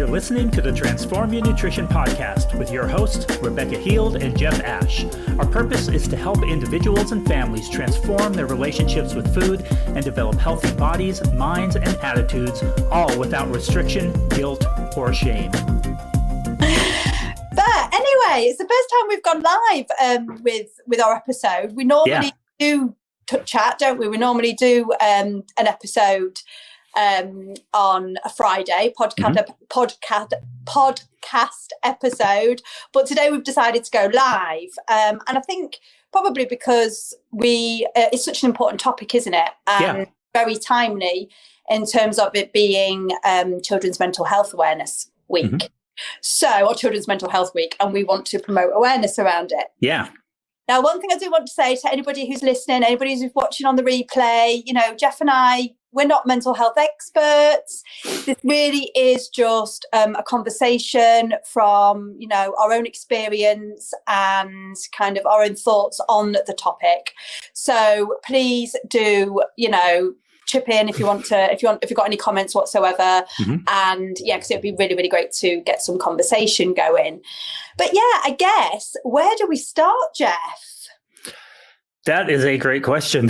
You're listening to the Transform Your Nutrition podcast with your hosts, Rebecca Heald and Jeff Ash. Our purpose is to help individuals and families transform their relationships with food and develop healthy bodies, minds, and attitudes, all without restriction, guilt, or shame. But anyway, it's the first time we've gone live with our episode. We normally do chat, don't we? We normally do an episode on a Friday podcast episode, but today we've decided to go live, and I think probably because it's such an important topic, isn't it? And very timely in terms of it being Children's Mental Health Awareness Week. Or Children's Mental Health Week, and we want to promote awareness around it. Yeah. Now, one thing I do want to say to anybody who's listening, anybody who's watching on the replay, Jeff and I, we're not mental health experts. This really is just a conversation from, our own experience and kind of our own thoughts on the topic. So please do, chip in if you've got any comments whatsoever. And because it would be really, really great to get some conversation going. But I guess, where do we start, Jeff? That is a great question.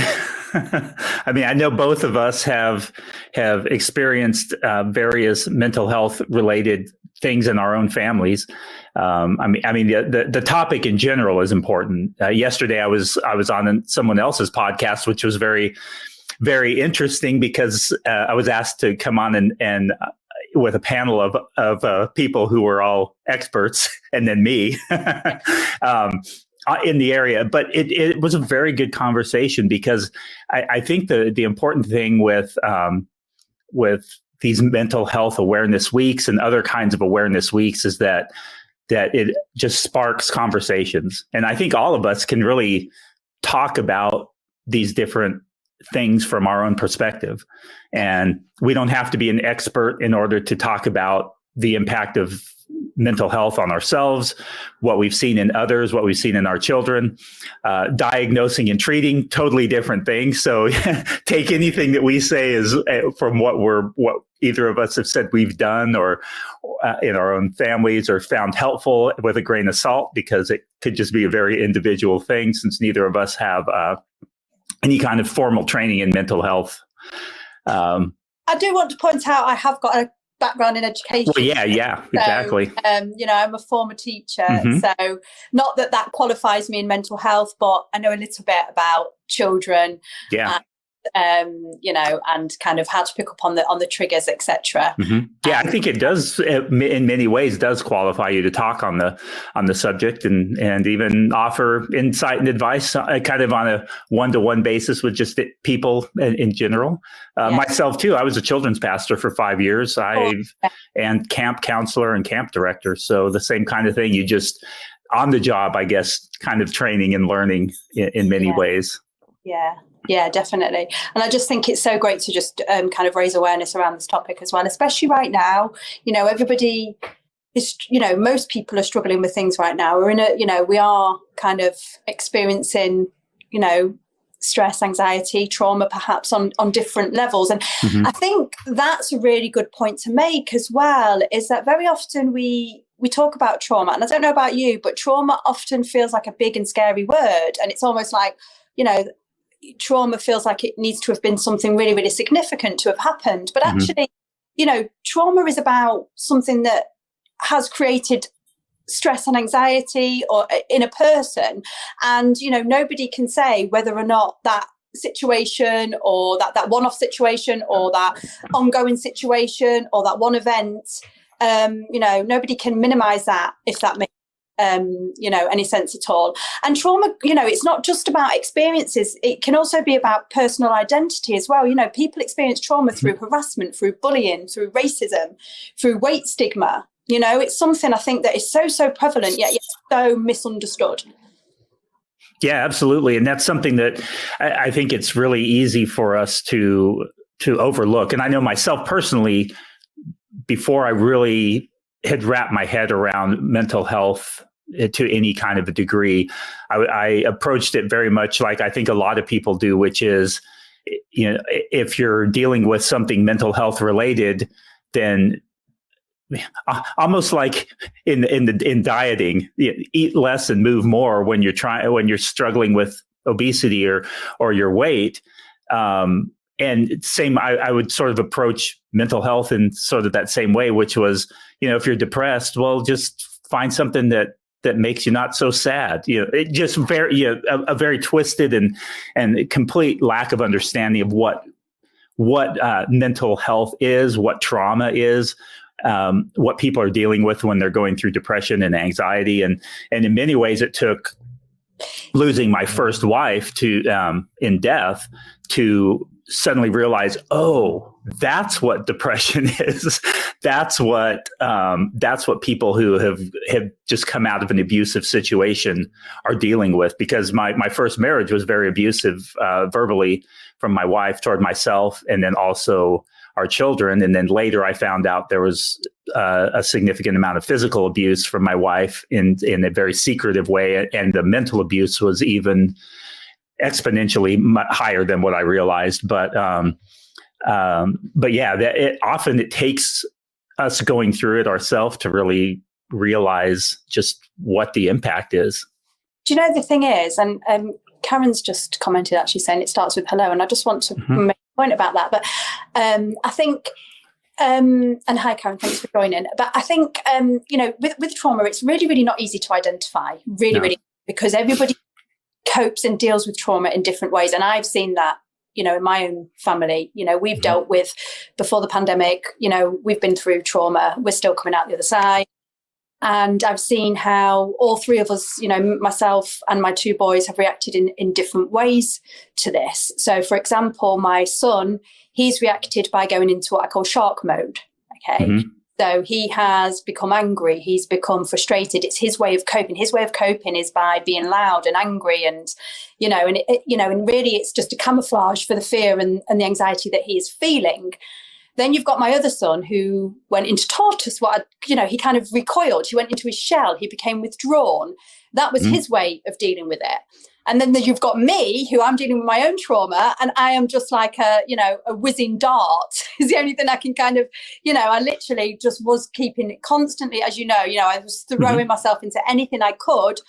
I mean, I know both of us have experienced various mental health related things in our own families. The topic in general is important. Yesterday, I was on someone else's podcast, which was very, very interesting because I was asked to come on and with a panel of people who were all experts, and then me. In the area, but it was a very good conversation because I think the important thing with these mental health awareness weeks and other kinds of awareness weeks is that it just sparks conversations. And I think all of us can really talk about these different things from our own perspective. And we don't have to be an expert in order to talk about the impact of mental health on ourselves, what we've seen in others, what we've seen in our children. Diagnosing and treating, totally different things. So take anything that we say is from what either of us have said we've done or in our own families or found helpful with a grain of salt, because it could just be a very individual thing since neither of us have any kind of formal training in mental health. I do want to point out I have got a background in education. Well, exactly. I'm a former teacher, so not that qualifies me in mental health, but I know a little bit about children. And kind of how to pick up on the triggers, etc. I think it does in many ways does qualify you to talk on the subject and even offer insight and advice kind of on a one-to-one basis with just people in general. Myself too, I was a children's pastor for 5 years. And camp counselor and camp director. So the same kind of thing. You just on the job, I guess, kind of training and learning in many ways. Yeah, definitely. And I just think it's so great to just kind of raise awareness around this topic as well, especially right now. Everybody is, most people are struggling with things right now. We're in we are kind of experiencing, stress, anxiety, trauma, perhaps on different levels. And I think that's a really good point to make as well, is that very often we talk about trauma. And I don't know about you, but trauma often feels like a big and scary word. And it's almost like, trauma feels like it needs to have been something really, really significant to have happened. But actually, trauma is about something that has created stress and anxiety or in a person. And, nobody can say whether or not that situation or that one-off situation or that ongoing situation or that one event, nobody can minimize that, if that makes any sense at all. And trauma, it's not just about experiences. It can also be about personal identity as well. People experience trauma through harassment, through bullying, through racism, through weight stigma. It's something I think that is so prevalent, yet so misunderstood. Yeah, absolutely. And that's something that I think it's really easy for us to overlook. And I know myself personally, before I really had wrapped my head around mental health to any kind of a degree, I approached it very much like I think a lot of people do, which is, if you're dealing with something mental health related, then almost like in dieting, eat less and move more when you're struggling with obesity or your weight. And same, I would sort of approach mental health in sort of that same way, which was, if you're depressed, well, just find something that makes you not so sad. It just a very twisted and complete lack of understanding of what mental health is, what trauma is, what people are dealing with when they're going through depression and anxiety. And in many ways, it took losing my first wife in death to suddenly realize, oh, that's what depression is. That's what people who have just come out of an abusive situation are dealing with. Because my first marriage was very abusive, verbally, from my wife toward myself, and then also our children. And then later I found out there was a significant amount of physical abuse from my wife in a very secretive way. And the mental abuse was even exponentially higher than what I realized. But yeah, it takes us going through it ourselves to really realize just what the impact is. Do you know, the thing is, and Karen's just commented actually saying it starts with hello, and I just want to make a point about that. But I think, and hi Karen, thanks for joining. But I think, with trauma, it's really, really not easy to identify, really, because everybody copes and deals with trauma in different ways. And I've seen that, in my own family. We've dealt with, before the pandemic, we've been through trauma. We're still coming out the other side. And I've seen how all three of us, myself and my two boys, have reacted in different ways to this. So, for example, my son, he's reacted by going into what I call shark mode. Okay. Mm-hmm. So he has become angry. He's become frustrated. It's his way of coping. His way of coping is by being loud and angry, and and really it's just a camouflage for the fear and the anxiety that he is feeling. Then you've got my other son who went into tortoise. He kind of recoiled. He went into his shell. He became withdrawn. That was his way of dealing with it. And then you've got me, who I'm dealing with my own trauma, and I am just like a whizzing dart is the only thing I can kind of, I literally just was keeping it constantly, as I was throwing myself into anything I could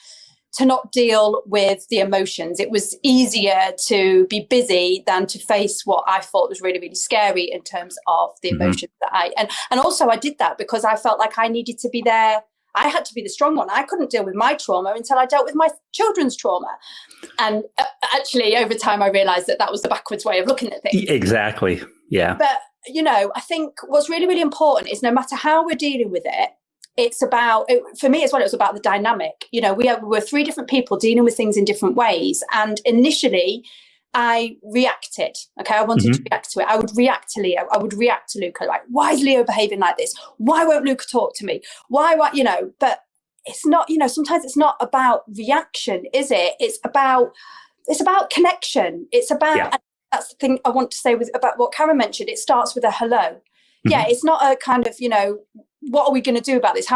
to not deal with the emotions. It was easier to be busy than to face what I thought was really, really scary in terms of the emotions that and also I did that because I felt like I needed to be there. I had to be the strong one. I couldn't deal with my trauma until I dealt with my children's trauma. And actually, over time, I realized that was the backwards way of looking at things. Exactly. Yeah. But, I think what's really, really important is no matter how we're dealing with it, it's about, for me as well, it was about the dynamic. We were three different people dealing with things in different ways. And initially, I reacted. Okay, I wanted to react to it. I would react to Leo. I would react to Luca. Like, why is Leo behaving like this? Why won't Luca talk to me? Why? But it's not. Sometimes it's not about reaction, is it? It's about connection. It's about. And that's the thing I want to say about what Karen mentioned. It starts with a hello. Yeah, it's not a kind of what are we going to do about this?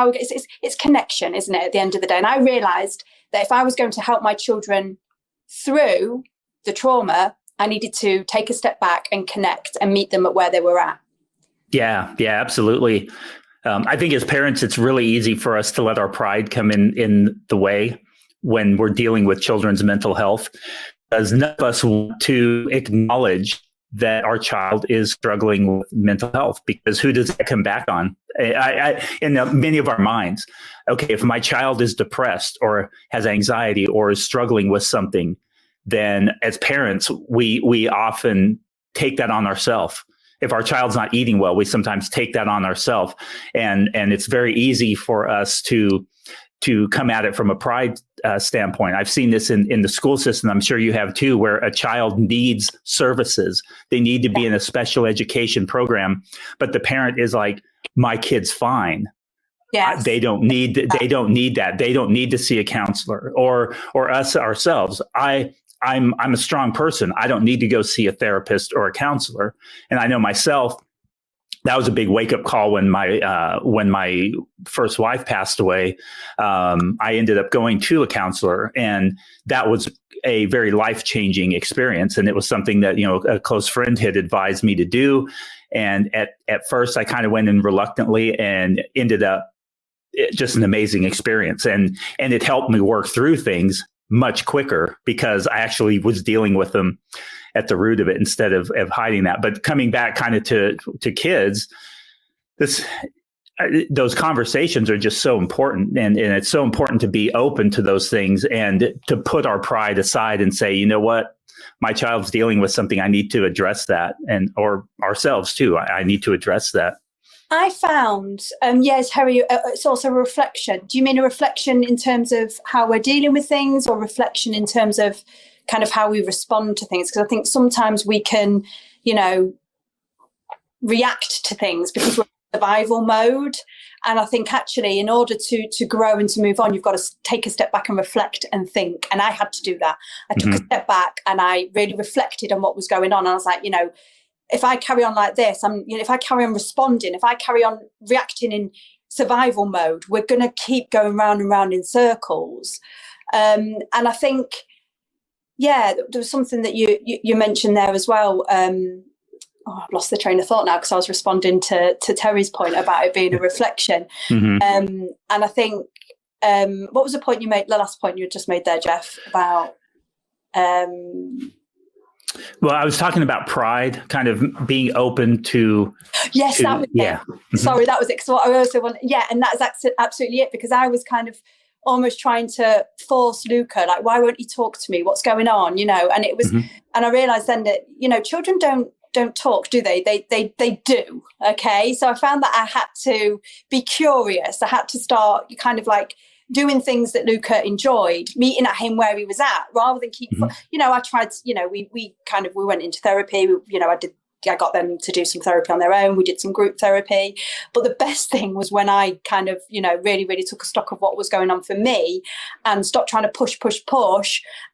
It's connection, isn't it? At the end of the day, and I realised that if I was going to help my children through the trauma, I needed to take a step back and connect and meet them at where they were at. Yeah, absolutely. I think as parents, it's really easy for us to let our pride come in the way when we're dealing with children's mental health, because none of us want to acknowledge that our child is struggling with mental health, because who does that come back on? In many of our minds, okay, if my child is depressed or has anxiety or is struggling with something, then as parents, we often take that on ourselves. If our child's not eating well, we sometimes take that on ourselves. And it's very easy for us to come at it from a pride standpoint. I've seen this in the school system. I'm sure you have too, where a child needs services. They need to be in a special education program, but the parent is like, my kid's fine. Yes. They don't need that. They don't need to see a counselor or us ourselves. I'm a strong person. I don't need to go see a therapist or a counselor. And I know myself, that was a big wake up call when my first wife passed away. I ended up going to a counselor, and that was a very life changing experience. And it was something that, a close friend had advised me to do. And at first I kind of went in reluctantly and ended up just an amazing experience. And it helped me work through things much quicker because I actually was dealing with them at the root of it instead of hiding that. But coming back kind of to kids, those conversations are just so important. And it's so important to be open to those things and to put our pride aside and say, you know what, my child's dealing with something. I need to address that, or ourselves too. I need to address that. I found, yes, Harry, it's also a reflection. Do you mean a reflection in terms of how we're dealing with things, or reflection in terms of kind of how we respond to things? Because I think sometimes we can, react to things because we're in survival mode. And I think actually in order to grow and to move on, you've got to take a step back and reflect and think. And I had to do that. I took a step back and I really reflected on what was going on. And I was like, if I carry on like this, if I carry on responding, if I carry on reacting in survival mode, we're going to keep going round and round in circles. And I think, there was something that you mentioned there as well. I've lost the train of thought now because I was responding to Terry's point about it being a reflection. And I think, what was the point you made, the last point you just made there, Jeff, about... Well, I was talking about pride, kind of being open to. Yes, that was it. Sorry, that was it. So I also want, and that's absolutely it, because I was kind of almost trying to force Luca, like, why won't he talk to me? What's going on? And it was, and I realised then that children don't talk, do they? They do. Okay, so I found that I had to be curious. I had to start kind of like doing things that Luca enjoyed, meeting at him where he was at, rather than keep, I tried, we went into therapy, I got them to do some therapy on their own. We did some group therapy. But the best thing was when I kind of, really, really took a stock of what was going on for me and stopped trying to push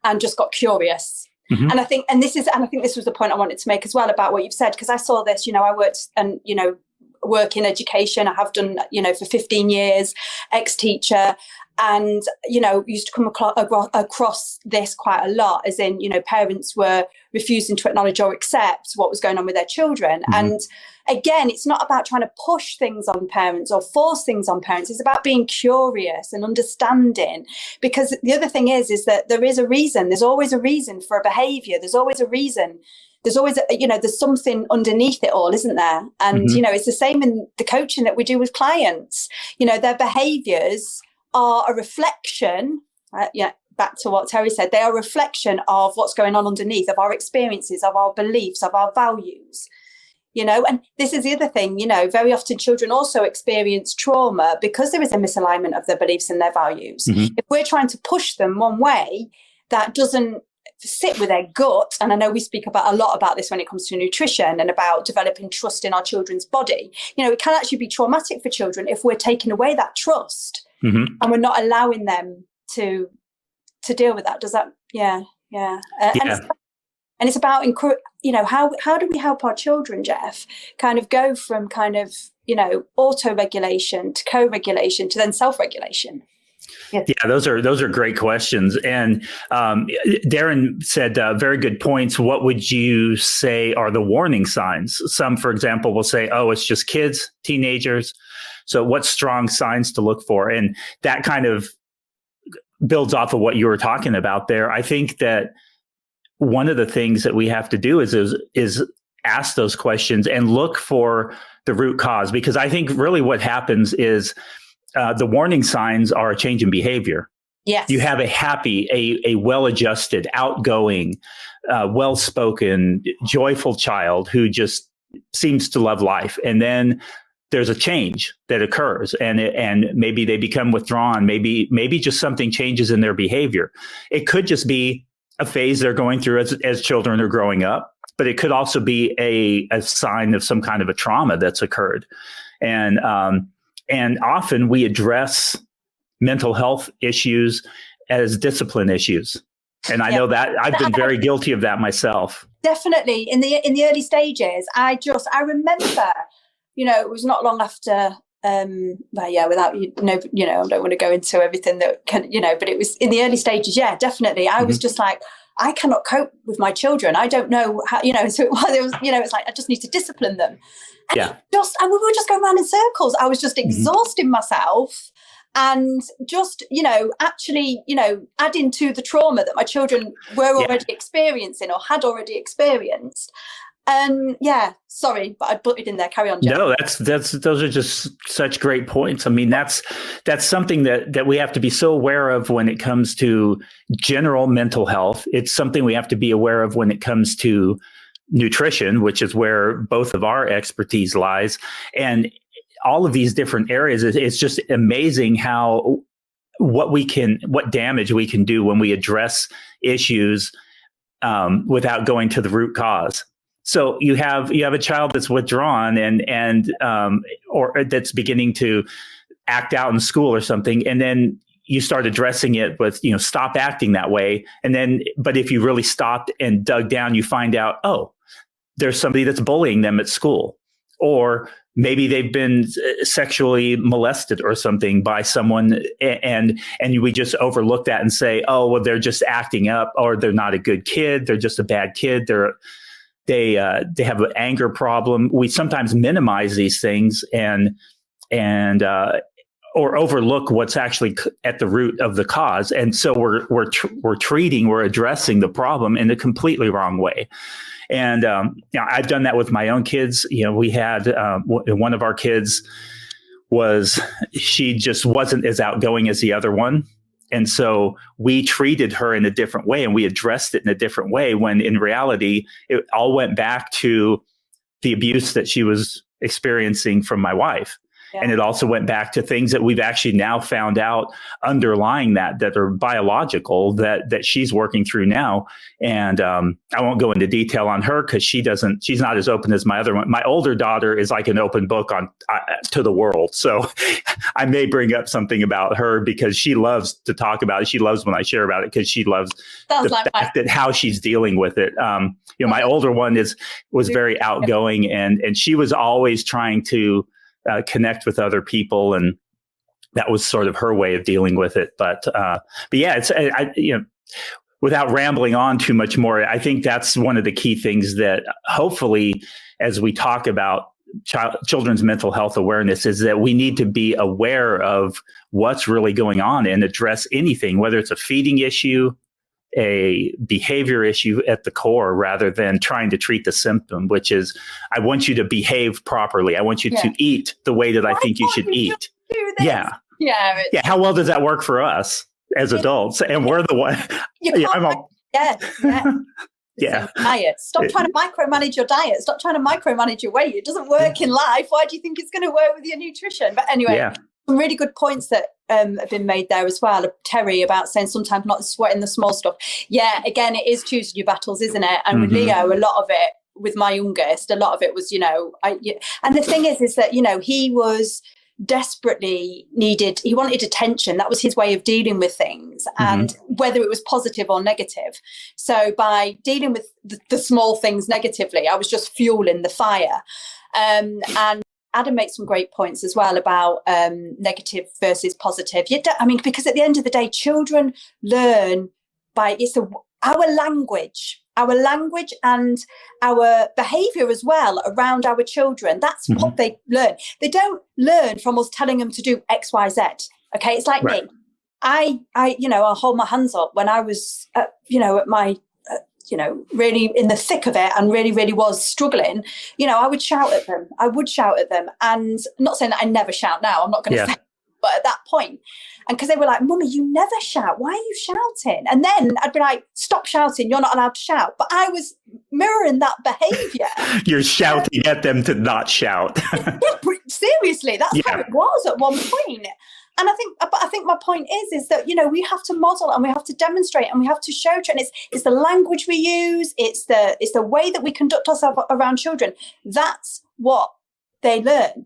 and just got curious. And I think this was the point I wanted to make as well about what you've said, because I saw this, I worked and, work in education. I have done, for 15 years, ex-teacher. And, used to come across this quite a lot, as in, parents were refusing to acknowledge or accept what was going on with their children. And again, it's not about trying to push things on parents or force things on parents. It's about being curious and understanding. Because the other thing is that there is a reason. There's always a reason for a behaviour. There's always a reason. There's always, there's something underneath it all, isn't there? And, it's the same in the coaching that we do with clients. Their behaviours are a reflection, back to what Terry said, they are a reflection of what's going on underneath, of our experiences, of our beliefs, of our values, and this is the other thing, very often children also experience trauma because there is a misalignment of their beliefs and their values. If we're trying to push them one way that doesn't sit with their gut, and I know we speak about a lot about this when it comes to nutrition and about developing trust in our children's body, it can actually be traumatic for children if we're taking away that trust. And we're not allowing them to deal with that. Does that? And it's about how do we help our children, Jeff, kind of go from kind of auto-regulation to co-regulation to then self-regulation? Yeah, those are great questions. And Darren said very good points. What would you say are the warning signs? Some, for example, will say, oh, it's just kids, teenagers. So what strong signs to look for? And that kind of builds off of what you were talking about there. I think that one of the things that we have to do is ask those questions and look for the root cause, because I think really what happens is the warning signs are a change in behavior. Yes. You have a happy, a well-adjusted, outgoing, well-spoken, joyful child who just seems to love life. And then there's a change that occurs, and maybe they become withdrawn. Maybe just something changes in their behavior. It could just be a phase they're going through as children are growing up, but it could also be a sign of some kind of a trauma that's occurred. And often we address mental health issues as discipline issues. And I know that I've been very guilty of that myself. Definitely. In the early stages, I remember, it was not long after well, yeah, without I don't want to go into everything that can, but it was in the early stages. Yeah, definitely. I was just like, I cannot cope with my children. I don't know how, so it was, it's like, I just need to discipline them. And and we would just go around in circles. I was just exhausting myself and just, actually, adding to the trauma that my children were already experiencing or had already experienced. Sorry, but I put it in there. Carry on, Jeff. No, those are just such great points. I mean, that's something that we have to be so aware of when it comes to general mental health. It's something we have to be aware of when it comes to nutrition, which is where both of our expertise lies. And all of these different areas, it's just amazing what damage we can do when we address issues without going to the root cause. So you have a child that's withdrawn or that's beginning to act out in school or something, and then you start addressing it with, stop acting that way. And then, but if you really stopped and dug down, you find out, oh, there's somebody that's bullying them at school, or maybe they've been sexually molested or something by someone, and we just overlook that and say, oh, well, they're just acting up, or they're not a good kid, they're just a bad kid, they have an anger problem. We sometimes minimize these things and or overlook what's actually at the root of the cause, and so we're addressing the problem in a completely wrong way. And I've done that with my own kids. We had one of our kids she just wasn't as outgoing as the other one. And so we treated her in a different way, and we addressed it in a different way, when in reality, it all went back to the abuse that she was experiencing from my wife. Yeah. And it also went back to things that we've actually now found out underlying that are biological, that she's working through now. And I won't go into detail on her because she's not as open as my other one. My older daughter is like an open book to the world. So I may bring up something about her because she loves to talk about it. She loves when I share about it because she loves fact that how she's dealing with it. My older one was very outgoing, and she was always trying to connect with other people, and that was sort of her way of dealing with it. But yeah, it's without rambling on too much more, I think that's one of the key things that hopefully, as we talk about children's mental health awareness, is that we need to be aware of what's really going on and address anything, whether it's a feeding issue, a behavior issue at the core, rather than trying to treat the symptom, which is, I want you to behave properly. I want you to eat the way that I think you should eat. Yeah. How well does that work for us as adults? And we're the one. Diet. Stop trying to micromanage your diet. Stop trying to micromanage your weight. It doesn't work in life. Why do you think it's going to work with your nutrition? But anyway, some really good points that have been made there as well. Terry, about saying sometimes not sweating the small stuff. Yeah, again, it is choosing your battles, isn't it? And with Leo, a lot of it, with my youngest, a lot of it was, and the thing is that, he was desperately he wanted attention. That was his way of dealing with things, and whether it was positive or negative. So by dealing with the small things negatively, I was just fueling the fire. And Adam makes some great points as well about negative versus positive. Because at the end of the day, children learn by our language and our behavior as well around our children. That's what they learn. They don't learn from us telling them to do X, Y, Z. Okay, it's like me. I'll hold my hands up when I was, at my really in the thick of it and really, really was struggling, I would shout at them. And I'm not saying that I never shout now. I'm not going to say, but at that point, and because they were like, Mummy, you never shout. Why are you shouting? And then I'd be like, stop shouting. You're not allowed to shout. But I was mirroring that behavior. You're shouting at them to not shout. Seriously, that's how it was at one point. And I think my point is that, we have to model and we have to demonstrate and we have to show, and it's the language we use. It's the way that we conduct ourselves around children. That's what they learn.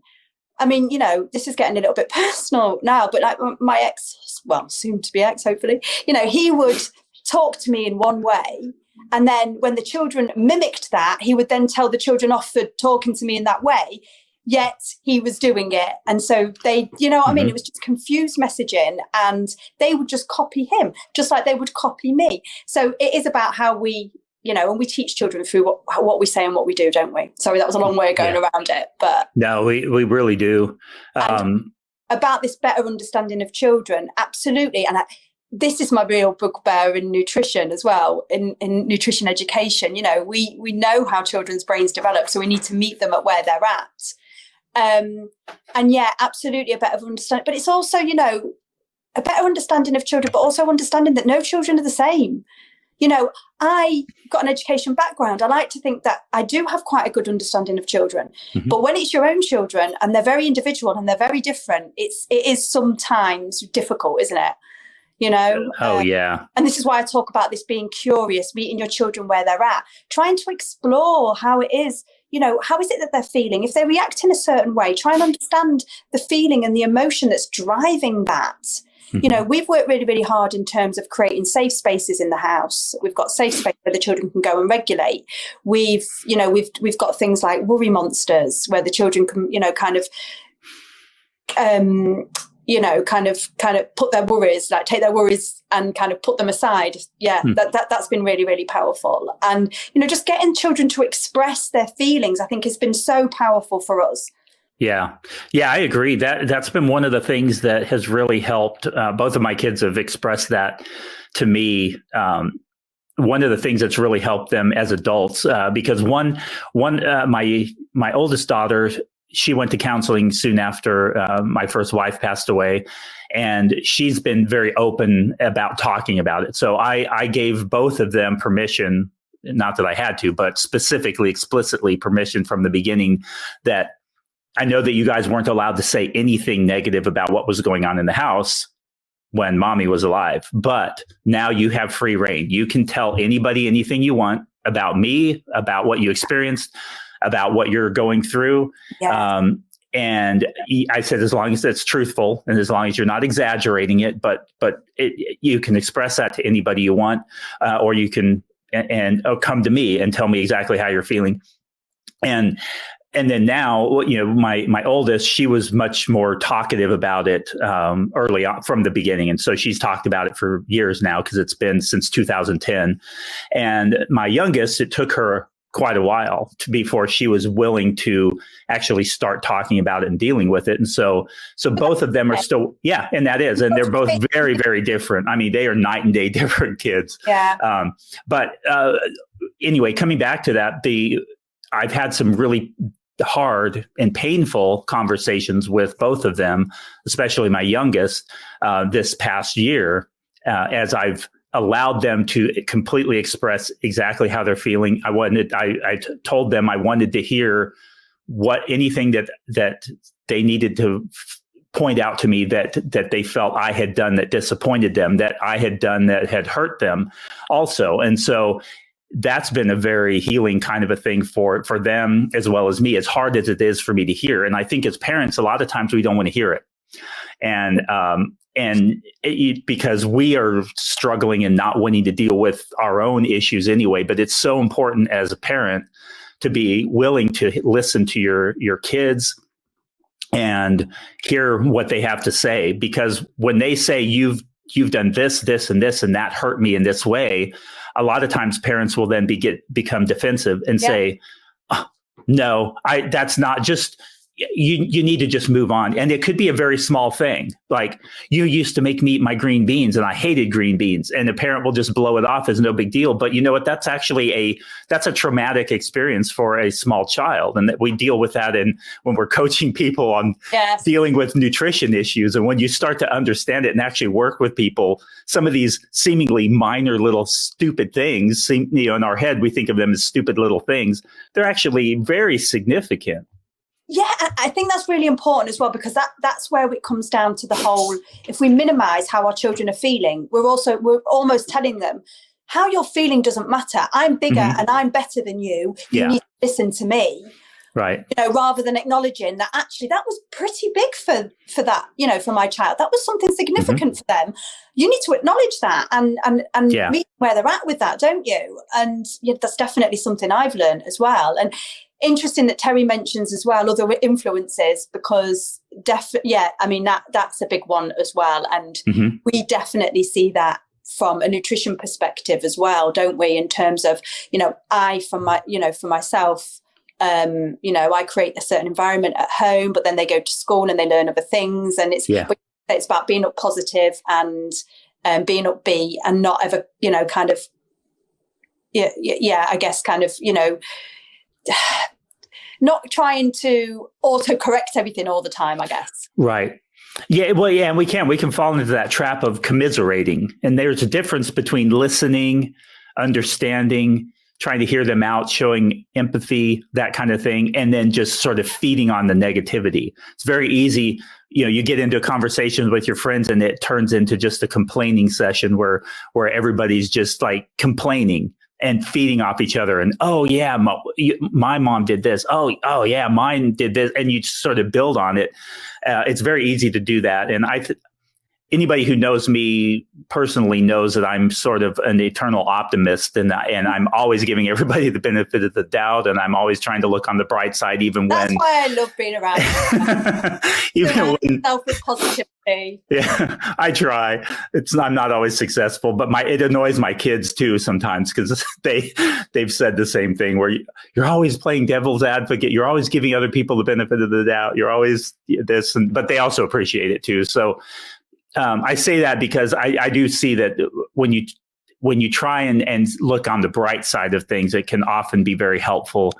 I mean, this is getting a little bit personal now, but like my ex, well, soon to be ex, hopefully, he would talk to me in one way. And then when the children mimicked that, he would then tell the children off for talking to me in that way. yet he was doing it. And so they, you know what I mean? Mm-hmm. It was just confused messaging, and they would just copy him, just like they would copy me. So it is about how we, you know, and we teach children through what we say and what we do, don't we? Sorry, that was a long way of going around it, but no, we really do. About this better understanding of children, absolutely. And this is my real bugbear in nutrition as well, in nutrition education. You know, we know how children's brains develop, so we need to meet them at where they're at. And yeah, absolutely a better understanding. But it's also, you know, a better understanding of children, but also understanding that no children are the same. You know, I got an education background. I like to think that I do have quite a good understanding of children. Mm-hmm. But when it's your own children and they're very individual and they're very different, it is sometimes difficult, isn't it? You know? Yeah. And this is why I talk about this being curious, meeting your children where they're at, trying to explore how it is, you know, how is it that they're feeling? If they react in a certain way, try and understand the feeling and the emotion that's driving that. Mm-hmm. You know, we've worked really, really hard in terms of creating safe spaces in the house. We've got safe space where the children can go and regulate. We've got things like worry monsters where the children can, you know, kind of put their worries, like take their worries and kind of put them aside. Yeah, that's been really, really powerful. And, you know, just getting children to express their feelings, I think has been so powerful for us. Yeah, I agree. That's been one of the things that has really helped. Both of my kids have expressed that to me. One of the things that's really helped them as adults, because my oldest daughter, she went to counseling soon after my first wife passed away, and she's been very open about talking about it. So I gave both of them permission, not that I had to, but specifically, explicitly permission from the beginning that I know that you guys weren't allowed to say anything negative about what was going on in the house when mommy was alive, but now you have free reign. You can tell anybody anything you want about me, about what you experienced, about what you're going through. Yeah. And I said, as long as it's truthful and as long as you're not exaggerating it, but you can express that to anybody you want, or you can come to me and tell me exactly how you're feeling. And then now, you know, my oldest, she was much more talkative about it early on from the beginning. And so she's talked about it for years now because it's been since 2010. And my youngest, it took her quite a while before she was willing to actually start talking about it and dealing with it. And so both of them are still, and that is, and they're both very, very different. I mean, they are night and day different kids. Yeah. But anyway, coming back to that, I've had some really hard and painful conversations with both of them, especially my youngest, this past year, as I've allowed them to completely express exactly how they're feeling. I told them I wanted to hear anything that they needed to point out to me that they felt I had done that disappointed them, that I had done that had hurt them also. And so that's been a very healing kind of a thing for them as well as me, as hard as it is for me to hear. And I think as parents, a lot of times we don't want to hear it. Because we are struggling and not wanting to deal with our own issues anyway. But it's so important as a parent to be willing to listen to your kids and hear what they have to say. Because when they say you've done this, and this, and that hurt me in this way, a lot of times parents will then become defensive and say, oh, no, that's not just, you need to just move on. And it could be a very small thing. Like, you used to make me eat my green beans and I hated green beans. And the parent will just blow it off as no big deal. But you know what? That's actually that's a traumatic experience for a small child. And that we deal with that when we're coaching people on dealing with nutrition issues. And when you start to understand it and actually work with people, some of these seemingly minor little stupid things, in our head, we think of them as stupid little things. They're actually very significant. Yeah, I think that's really important as well, because that's where it comes down to the whole, if we minimize how our children are feeling, we're almost telling them how you're feeling doesn't matter. I'm bigger and I'm better than you. You need to listen to me. Right. Rather than acknowledging that actually that was pretty big for that, for my child. That was something significant for them. You need to acknowledge that and meet where they're at with that, don't you? And that's definitely something I've learned as well. And interesting that Terry mentions as well other influences, because that's a big one as well. And we definitely see that from a nutrition perspective as well, don't we? In terms of, for myself, I create a certain environment at home, but then they go to school and they learn other things. And it's about being up positive and being upbeat and not ever, not trying to auto-correct everything all the time, I guess. Right. Yeah, well, yeah, and we can fall into that trap of commiserating. And there's a difference between listening, understanding, trying to hear them out, showing empathy, that kind of thing, and then just sort of feeding on the negativity. It's very easy. You get into a conversation with your friends and it turns into just a complaining session where everybody's just like complaining and feeding off each other. And, oh yeah, my mom did this. Oh yeah, mine did this. And you sort of build on it. It's very easy to do that. And anybody who knows me personally knows that I'm sort of an eternal optimist, and I'm always giving everybody the benefit of the doubt, and I'm always trying to look on the bright side, even That's when. why I love being around you. Even when self with positivity. Yeah, I try. I'm not always successful, but it annoys my kids too sometimes, because they've said the same thing, where you're always playing devil's advocate. You're always giving other people the benefit of the doubt. You're always this, but they also appreciate it too. So. I say that because I do see that when you try and look on the bright side of things, it can often be very helpful.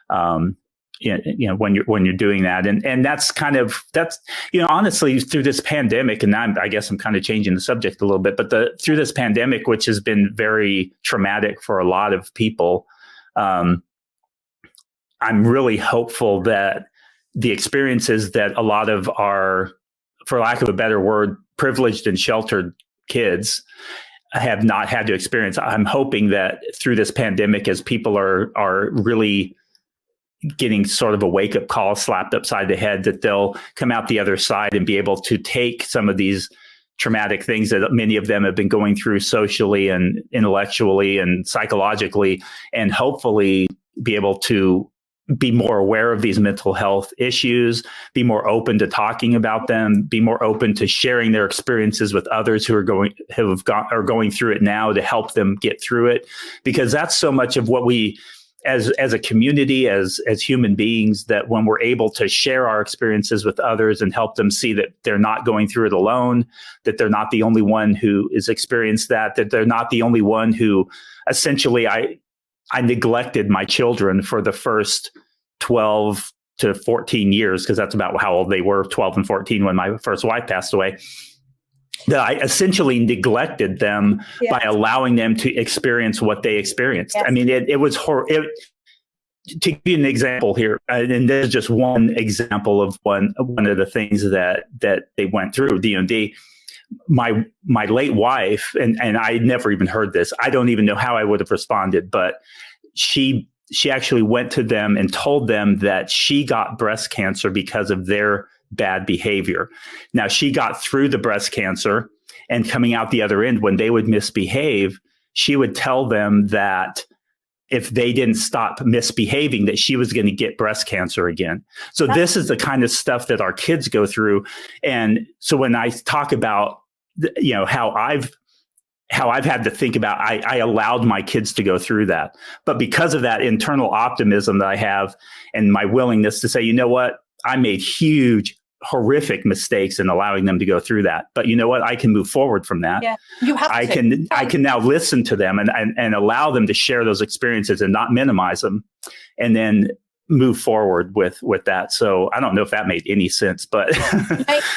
When you're doing that, and that's honestly through this pandemic, and I guess I'm kind of changing the subject a little bit, but through this pandemic, which has been very traumatic for a lot of people, I'm really hopeful that the experiences that a lot of our, for lack of a better word, privileged and sheltered kids have not had to experience. I'm hoping that through this pandemic, as people are really getting sort of a wake-up call slapped upside the head, that they'll come out the other side and be able to take some of these traumatic things that many of them have been going through socially and intellectually and psychologically, and hopefully be able to be more aware of these mental health issues, be more open to talking about them, be more open to sharing their experiences with others who are going through it now, to help them get through it. Because that's so much of what we, as a community, as human beings, that when we're able to share our experiences with others and help them see that they're not going through it alone, that they're not the only one who has experienced that they're not the only one who essentially I neglected my children for the first 12 to 14 years, because that's about how old they were, 12 and 14, when my first wife passed away. That I essentially neglected them by allowing them to experience what they experienced. Yes. I mean, it was horrible. To give you an example here, and there's just one example of one of the things that they went through. My late wife, and I never even heard this. I don't even know how I would have responded, but she actually went to them and told them that she got breast cancer because of their bad behavior. Now, she got through the breast cancer, and coming out the other end, when they would misbehave, she would tell them that if they didn't stop misbehaving, that she was going to get breast cancer again. So this is the kind of stuff that our kids go through. And so when I talk about, how I've had to think about, I allowed my kids to go through that. But because of that internal optimism that I have, and my willingness to say, you know what, I made huge, horrific mistakes in allowing them to go through that. But you know what, I can move forward from that. Yeah, you have to. I can now listen to them and allow them to share those experiences and not minimize them, and then move forward with that. So I don't know if that made any sense, but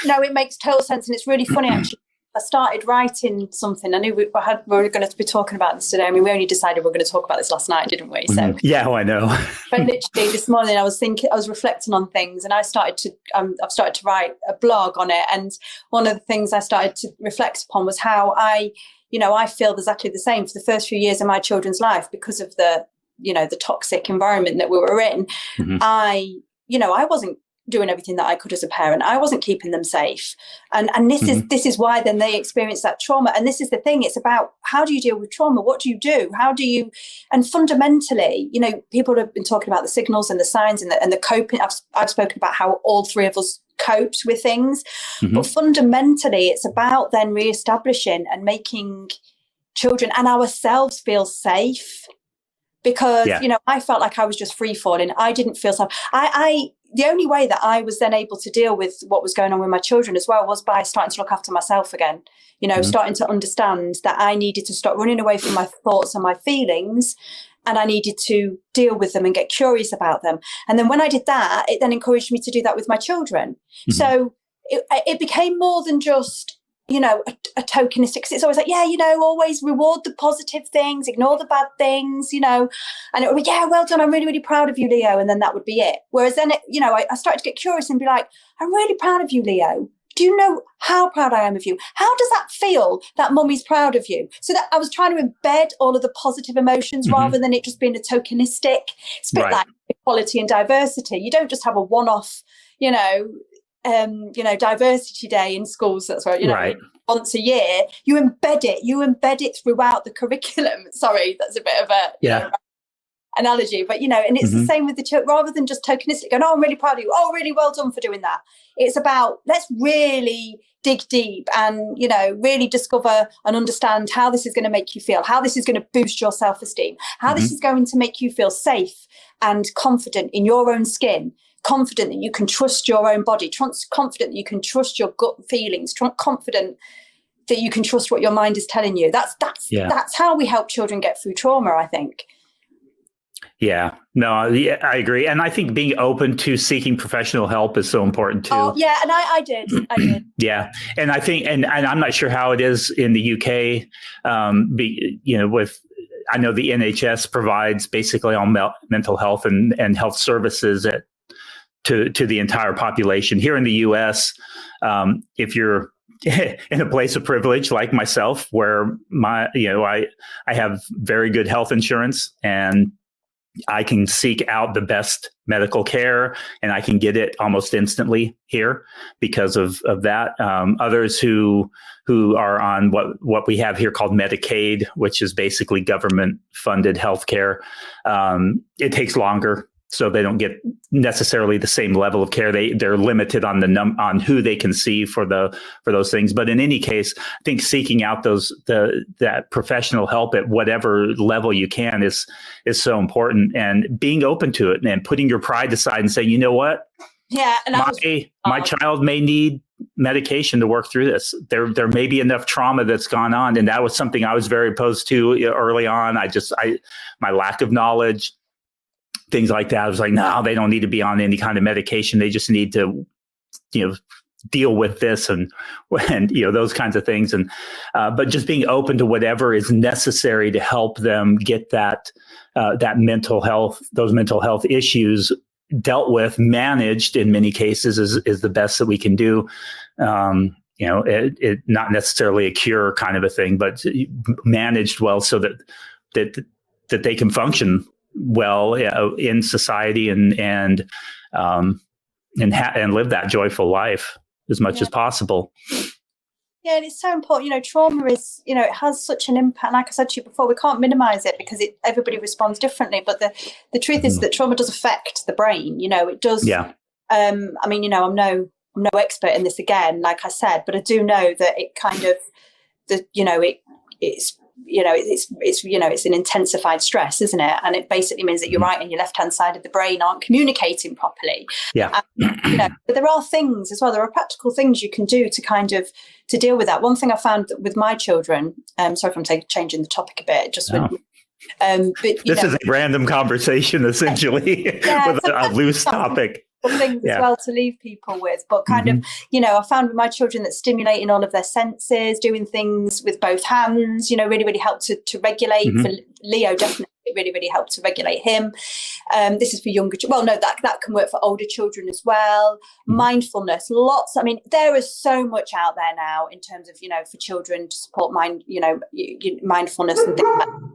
no, it makes total sense. And it's really funny, actually. I started writing something. I knew we were going to be talking about this today. I mean, we only decided we were going to talk about this last night, didn't we? So yeah, I know. But literally this morning, I was reflecting on things, and I've started to write a blog on it. And one of the things I started to reflect upon was how I feel exactly the same for the first few years of my children's life, because of the the toxic environment that we were in, I wasn't doing everything that I could as a parent. I wasn't keeping them safe. And this is why then they experience that trauma. And this is the thing, it's about, how do you deal with trauma? What do you do? How do you, and fundamentally, people have been talking about the signals and the signs and the coping. I've spoken about how all three of us coped with things, but fundamentally it's about then reestablishing and making children and ourselves feel safe. Because, I felt like I was just free falling. I didn't feel safe. The only way that I was then able to deal with what was going on with my children as well was by starting to look after myself again, starting to understand that I needed to stop running away from my thoughts and my feelings, and I needed to deal with them and get curious about them. And then when I did that, it then encouraged me to do that with my children. So it became more than just, a tokenistic, because it's always like, always reward the positive things, ignore the bad things, and it would be, well done, I'm really, really proud of you, Leo. And then that would be it. Whereas then, I started to get curious and be like, I'm really proud of you, Leo. Do you know how proud I am of you? How does that feel that mummy's proud of you? So that I was trying to embed all of the positive emotions rather than it just being a tokenistic. It's a bit like equality and diversity. You don't just have a one-off, diversity day in schools. That's right. Once a year, you embed it throughout the curriculum. Sorry, that's a bit of a analogy, but and it's the same with the children, rather than just tokenistic going, I'm really proud of you, really well done for doing that. It's about, let's really dig deep and really discover and understand how this is going to make you feel, how this is going to boost your self-esteem, how this is going to make you feel safe and confident in your own skin, confident that you can trust your own body, confident that you can trust your gut feelings, confident that you can trust what your mind is telling you. That's how we help children get through trauma, I think. Yeah, no, I agree. And I think being open to seeking professional help is so important too. Oh, yeah. And I did. Yeah. And I think, and I'm not sure how it is in the UK, I know the NHS provides basically all mental health and health services to the entire population. Here in the US, if you're in a place of privilege like myself, where I have very good health insurance and I can seek out the best medical care and I can get it almost instantly here because of that. Others who are on what we have here called Medicaid, which is basically government funded healthcare, it takes longer. So they don't get necessarily the same level of care. They're limited on on who they can see for those things. But in any case, I think seeking out that professional help at whatever level you can is so important, and being open to it and putting your pride aside and saying, you know what? Yeah, and my child may need medication to work through this. There may be enough trauma that's gone on, and that was something I was very opposed to early on. My lack of knowledge. Things like that. I was like, no, they don't need to be on any kind of medication. They just need to, deal with this and those kinds of things. And but just being open to whatever is necessary to help them get that mental health, those mental health issues dealt with, managed in many cases is the best that we can do. It not necessarily a cure kind of a thing, but managed well so that they can function well in society and live that joyful life as much as possible. Yeah, and it's so important. Trauma is, it has such an impact. Like I said to you before, we can't minimize it because everybody responds differently. But the truth is that trauma does affect the brain. It does. Yeah. I'm no expert in this again, like I said, but I do know that it kind of it's an intensified stress, isn't it? And it basically means that your right and your left hand side of the brain aren't communicating properly. Yeah. But there are things as well. There are practical things you can do to deal with that. One thing I found with my children, sorry if I'm changing the topic a bit, just but this is a random conversation essentially with a loose topic. Things as well to leave people with, but kind of, I found with my children that stimulating all of their senses, doing things with both hands, really, really helped to regulate. For Leo, definitely, it really, really helped to regulate him. This is for younger children. Well, no, that can work for older children as well. Mindfulness, lots. I mean, there is so much out there now in terms of, for children to support mindfulness and things like that.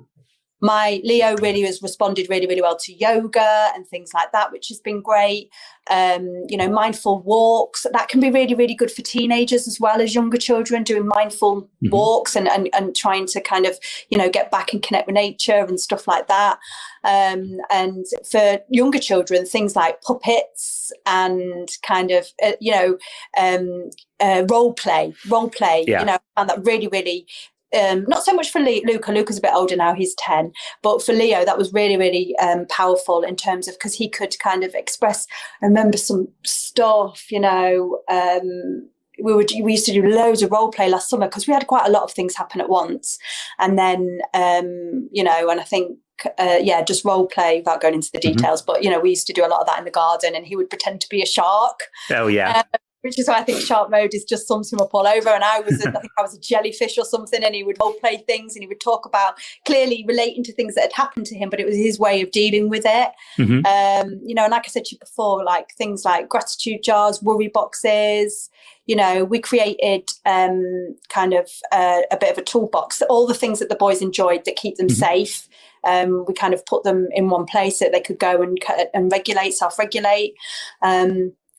My Leo really has responded really, really well to yoga and things like that, which has been great. Mindful walks, that can be really, really good for teenagers as well as younger children, doing mindful walks and trying to kind of, get back and connect with nature and stuff like that. And for younger children, things like puppets and kind of, role play. Yeah. I found that really, really, not so much for Luca. Luca's a bit older now, he's 10, but for Leo, that was really, really powerful in terms of, because he could kind of express, I remember some stuff, we used to do loads of role play last summer because we had quite a lot of things happen at once. And then, and I think, just role play without going into the details, but, we used to do a lot of that in the garden, and he would pretend to be a shark. Oh, yeah. Which is why I think shark mode is just sums him up all over. And I think I was a jellyfish or something, and he would role play things, and he would talk about clearly relating to things that had happened to him, but it was his way of dealing with it. And like I said to you before, like things like gratitude jars, worry boxes, we created kind of a bit of a toolbox, all the things that the boys enjoyed that keep them safe. We kind of put them in one place so that they could go and self-regulate.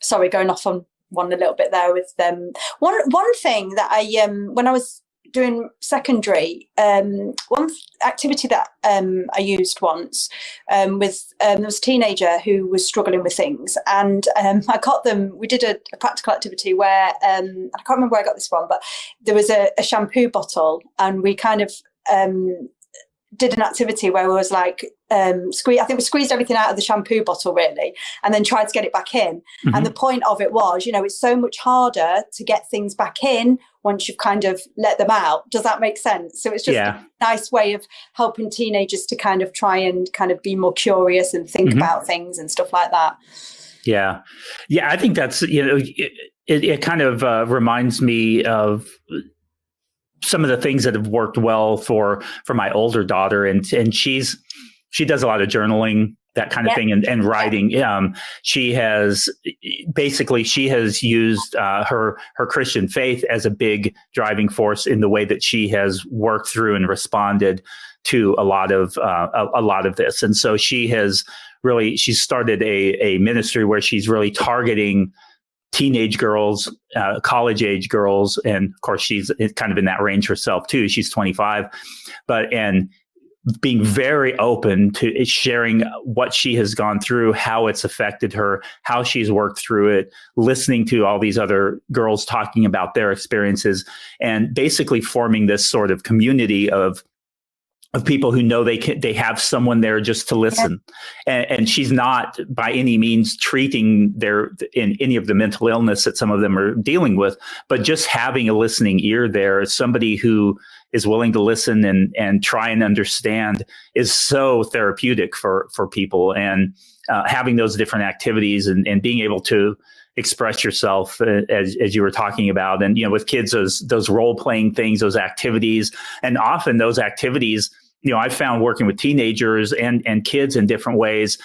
Sorry, going off on one a little bit there with them. One thing that I when I was doing secondary, one activity that I used once with there was a teenager who was struggling with things, and I got them. We did a practical activity where I can't remember where I got this from, but there was a shampoo bottle, and we kind of did an activity where it was like I think we squeezed everything out of the shampoo bottle really, and then tried to get it back in. And the point of it was, it's so much harder to get things back in once you've kind of let them out. Does that make sense? So it's just a nice way of helping teenagers to kind of try and kind of be more curious and think about things and stuff like that. Yeah. I think that's, it kind of reminds me of some of the things that have worked well for my older daughter, and she does a lot of journaling, that kind of thing, and writing. She has used her Christian faith as a big driving force in the way that she has worked through and responded to a lot of this. And so she's started a ministry where she's really targeting teenage girls, college age girls. And of course, she's kind of in that range herself too. She's 25, and being very open to sharing what she has gone through, how it's affected her, how she's worked through it, listening to all these other girls talking about their experiences, and basically forming this sort of community of people who know they have someone there just to listen. And she's not by any means treating in any of the mental illness that some of them are dealing with, but just having a listening ear there, somebody who is willing to listen and try and understand, is so therapeutic for people. And having those different activities and being able to express yourself as you were talking about. And, with kids, those role-playing things, those activities, and often those activities, I found working with teenagers and kids in different ways,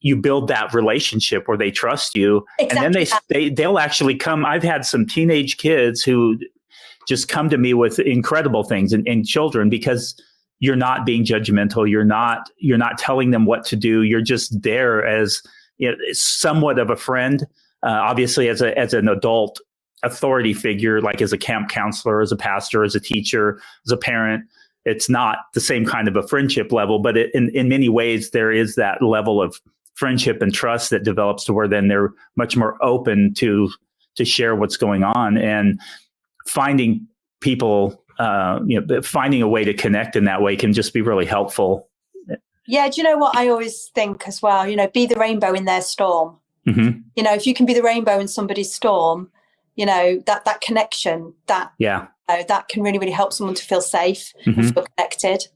you build that relationship where they trust you. Exactly. And then they'll actually come. I've had some teenage kids who just come to me with incredible things, and children, because you're not being judgmental. You're not telling them what to do. You're just there as somewhat of a friend, obviously as an adult authority figure, like as a camp counselor, as a pastor, as a teacher, as a parent. It's not the same kind of a friendship level, but in many ways, there is that level of friendship and trust that develops to where then they're much more open to share what's going on, and finding people, finding a way to connect in that way can just be really helpful. Yeah. Do you know what I always think as well? Be the rainbow in their storm. If you can be the rainbow in somebody's storm, that connection, that can really, really help someone to feel safe and feel connected.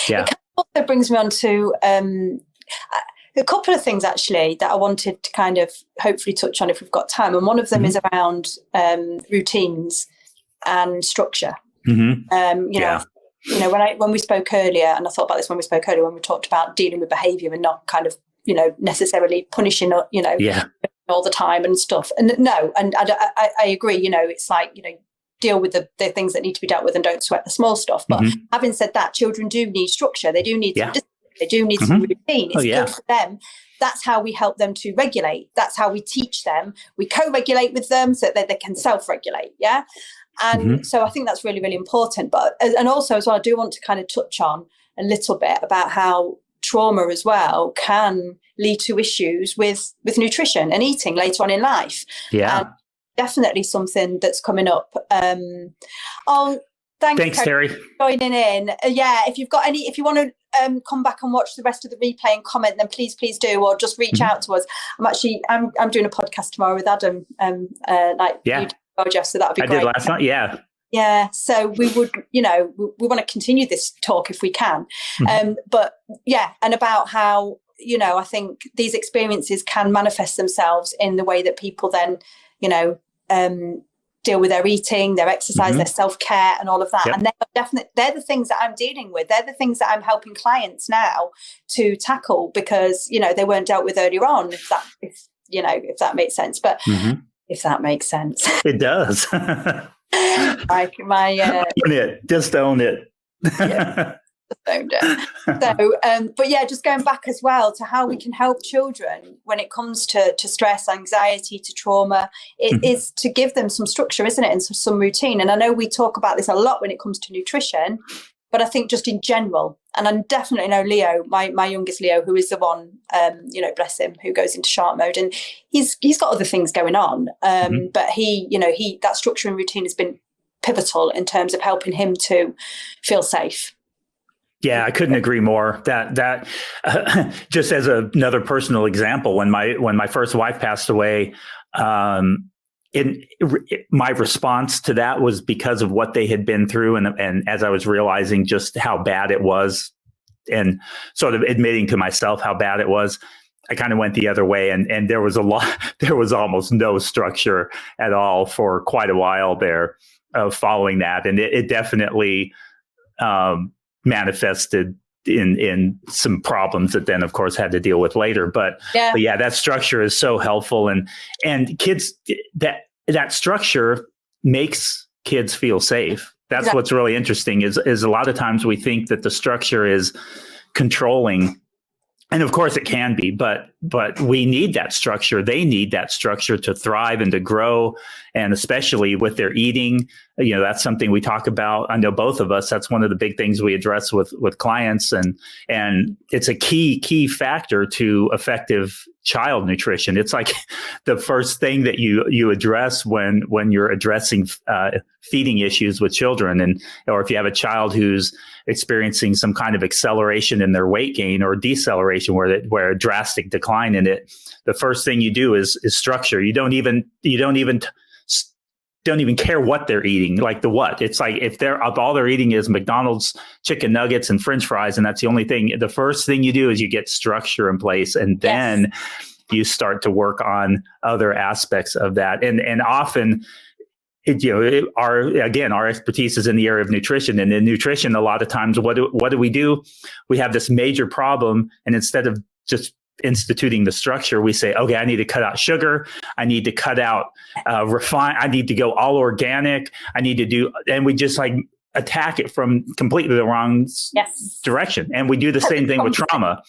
Yeah. It also brings me on to a couple of things actually that I wanted to kind of hopefully touch on if we've got time. And one of them is around routines and structure. When we spoke earlier, and I thought about this when we spoke earlier, when we talked about dealing with behaviour and not kind of, necessarily punishing, all the time and stuff. And no, and I agree, it's like, deal with the things that need to be dealt with and don't sweat the small stuff. But having said that, children do need structure. They do need some discipline. They do need some routine. It's good for them. That's how we help them to regulate. That's how we teach them. We co-regulate with them so that they can self-regulate. Yeah. And so I think that's really, really important. But, and also as well, I do want to kind of touch on a little bit about how trauma as well can lead to issues with nutrition and eating later on in life. Yeah. And definitely something that's coming up. Thanks, Terry, for joining in. If you want to come back and watch the rest of the replay and comment, then please do, or just reach out to us. I'm doing a podcast tomorrow with Adam, you did, Jeff, so that'd be great. I did last night. Yeah. So we would, we want to continue this talk if we can. And about how, I think these experiences can manifest themselves in the way that people then, deal with their eating, their exercise, their self-care and all of that. And they're the things that I'm dealing with. They're the things that I'm helping clients now to tackle because, they weren't dealt with earlier on, if that makes sense. But if that makes sense. It does. Like my own it. Just own it. Owned it. So but just going back as well to how we can help children when it comes to stress, anxiety, to trauma, it is to give them some structure, isn't it, and some routine. And I know we talk about this a lot when it comes to nutrition, but I think just in general, and I definitely know Leo, my youngest Leo, who is the one, bless him, who goes into shark mode, and he's got other things going on, but he that structure and routine has been pivotal in terms of helping him to feel safe. Yeah, I couldn't agree more. That just as another personal example, when my first wife passed away, my response to that was because of what they had been through, and as I was realizing just how bad it was, and sort of admitting to myself how bad it was, I kind of went the other way, and there was almost no structure at all for quite a while there following that, and it definitely manifested in some problems that then of course had to deal with later. But that structure is so helpful, and kids, that structure makes kids feel safe. That's what's really interesting is a lot of times we think that the structure is controlling, and of course it can be, but we need that structure. They need that structure to thrive and to grow, and especially with their eating. That's something we talk about. I know both of us, that's one of the big things we address with clients, and it's a key factor to effective child nutrition. It's like the first thing that you address when you're addressing feeding issues with children, or if you have a child who's experiencing some kind of acceleration in their weight gain or deceleration where a drastic decline in it, the first thing you do is structure. You don't even care what they're eating, like the what. It's like if all they're eating is McDonald's chicken nuggets and French fries, and that's the only thing, the first thing you do is you get structure in place, and then you start to work on other aspects of that. And often, our expertise is in the area of nutrition, and in nutrition, a lot of times, what do we do? We have this major problem, and instead of just instituting the structure, we say, okay, I need to cut out sugar. I need to cut out refine. I need to go all organic. I need to do, and we just like attack it from completely the wrong direction. And we do the same thing with trauma.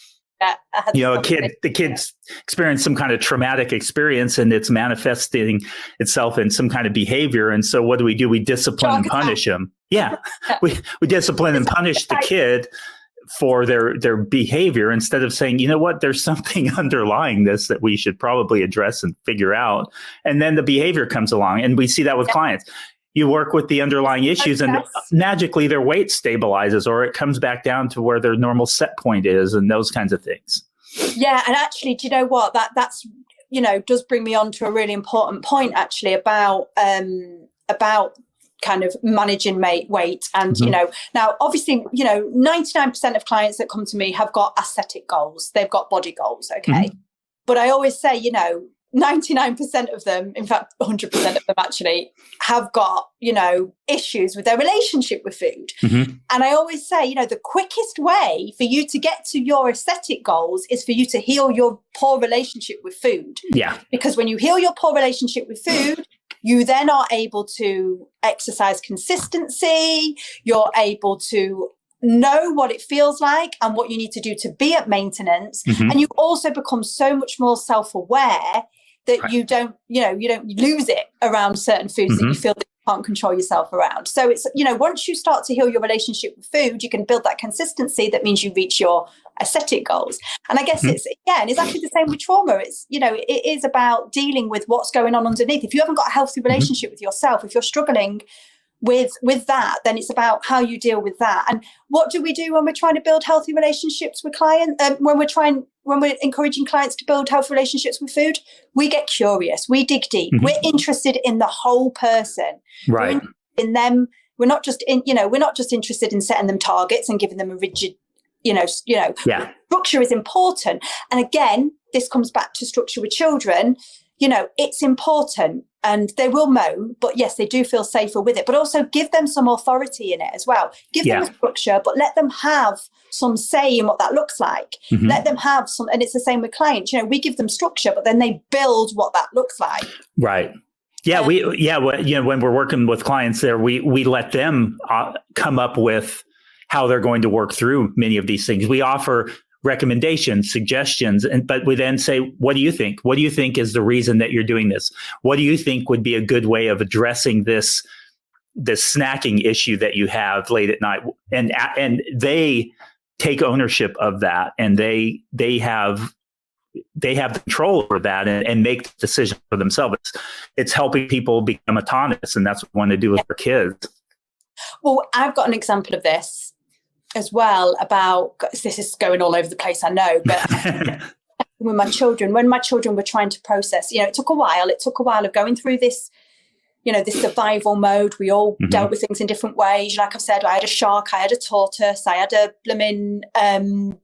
The kids experience some kind of traumatic experience, and it's manifesting itself in some kind of behavior. And so what do? We discipline and punish them. Yeah. We discipline and punish the kid for their behavior, instead of saying, there's something underlying this that we should probably address and figure out. And then the behavior comes along, and we see that with clients. You work with the underlying issues, and magically their weight stabilizes, or it comes back down to where their normal set point is, and those kinds of things. Yeah. And actually, do you know what? That's does bring me on to a really important point, actually, about kind of managing weight. And, now obviously, 99% of clients that come to me have got aesthetic goals. They've got body goals. Okay. But I always say, 99% of them, in fact, 100% of them actually have got, issues with their relationship with food. And I always say, the quickest way for you to get to your aesthetic goals is for you to heal your poor relationship with food. Yeah. Because when you heal your poor relationship with food, you then are able to exercise consistency. You're able to know what it feels like and what you need to do to be at maintenance. And you also become so much more self-aware that you don't lose it around certain foods that you feel that you can't control yourself around. So it's, once you start to heal your relationship with food, you can build that consistency that means you reach your aesthetic goals. And I guess it's, and exactly the same with trauma. It's, it is about dealing with what's going on underneath. If you haven't got a healthy relationship with yourself, if you're struggling with that, then it's about how you deal with that. And what do we do when we're trying to build healthy relationships with clients? When we're encouraging clients to build healthy relationships with food, we get curious, we dig deep, we're interested in the whole person, right? In them. We're not just interested in setting them targets and giving them a rigid, structure is important. And again, this comes back to structure with children. It's important. And they will moan, but yes, they do feel safer with it. But also give them some authority in it as well. Give them a structure, but let them have some say in what that looks like. Let them have some, and it's the same with clients. We give them structure, but then they build what that looks like. Right. Yeah. When we're working with clients there, we let them come up with how they're going to work through many of these things. We offer recommendations, suggestions, but we then say, what do you think? What do you think is the reason that you're doing this? What do you think would be a good way of addressing this snacking issue that you have late at night? And they take ownership of that, and they have control over that and make the decision for themselves. It's helping people become autonomous, and that's what we want to do with our kids. Well, I've got an example of this as well about, this is going all over the place, I know, but with my children, when my children were trying to process, it took a while of going through this, this survival mode. We all dealt with things in different ways. Like I've said, I had a shark, I had a tortoise, I had a blooming, then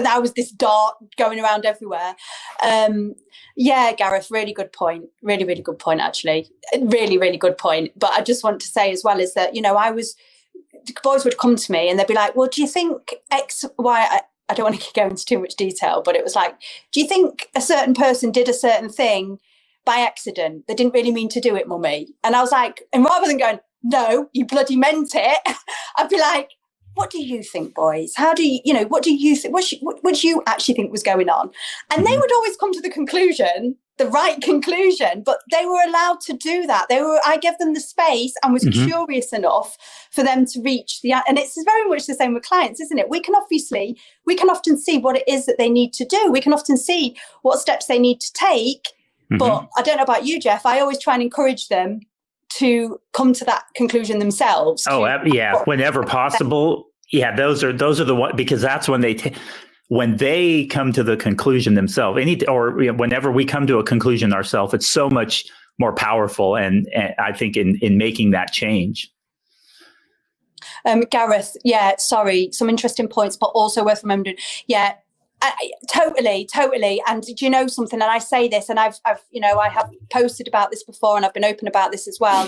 I was this dart going around everywhere. Gareth, really good point. Really, really good point, actually. Really, really good point. But I just want to say as well is that, boys would come to me and they'd be like, well, do you think X, Y, I don't want to go into too much detail, but it was like, do you think a certain person did a certain thing by accident? They didn't really mean to do it, mummy. And I was like, and rather than going, no, you bloody meant it, I'd be like, what do you think, boys? How do you, what do you think? What do you actually think was going on? And they would always come to the right conclusion, but they were allowed to do that. I gave them the space and was curious enough for them to reach and it's very much the same with clients, isn't it? We can often see what it is that they need to do. We can often see what steps they need to take. But I don't know about you, Jeff, I always try and encourage them to come to that conclusion themselves. Whenever possible. Yeah, those are the ones, because that's when when they come to the conclusion themselves, whenever we come to a conclusion ourselves, it's so much more powerful. And I think in making that change. Gareth, some interesting points, but also worth remembering. Yeah, totally. And do you know something? And I say this, and I have posted about this before, and I've been open about this as well,